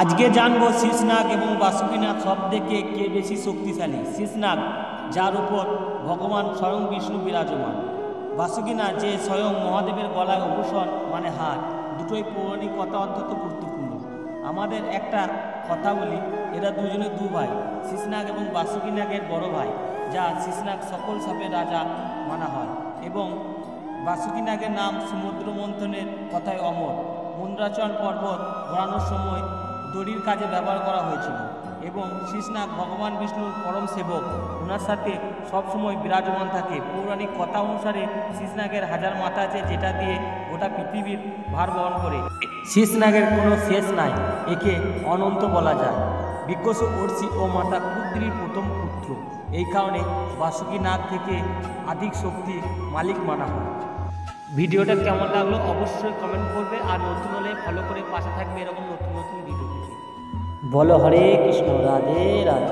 আজকে জানবো শীর্ষনাগ এবং বাসুকীনাগ শব্দকে কে বেশি শক্তিশালী। শীর্ষনাগ, যার উপর ভগবান স্বয়ং বিষ্ণু বিরাজমান। বাসুকীনাগ, যে স্বয়ং মহাদেবের গলায় অভূষণ মানে হার। দুটোই পৌরাণিক কথা অত্যন্ত গুরুত্বপূর্ণ। আমাদের একটা কথা বলি, এরা দুজনে দু ভাই। শীর্ষনাগ এবং বাসুকীনাগের বড় ভাই, যা শীর্ষনাগ সকল সাপের রাজা মানা হয় এবং বাসুকীনাগের নাম সমুদ্র মন্থনের কথায় অমর। মন্দ্রাচল পর্বত ঘোরানোর সময় দড়ির কাজে ব্যবহার করা হয়েছিল এবং শীর্ষনাগ ভগবান বিষ্ণুর পরম সেবক, ওনার সাথে সবসময় বিরাজমান থাকে। পৌরাণিক কথা অনুসারে শীর্ষনাগের হাজার মাথা আছে, যেটা দিয়ে গোটা পৃথিবীর ভার বহন করে। শীর্ষনাগের কোনো শেষ নাই, একে অনন্ত বলা যায়। বিকশু অর্ষি ও মাতা পুত্রীর প্রথম পুত্র, এই কারণে বাসুকীনাগ থেকে আধিক শক্তি মালিক মানা হয়। ভিডিওটা কেমন লাগলো অবশ্যই কমেন্ট করবে, আর নতুন হলে ফলো করে পাশে থাকবে এরকম নতুন নতুন ভিডিও পেতে। বলো হরে কৃষ্ণ, রাধে রাধে।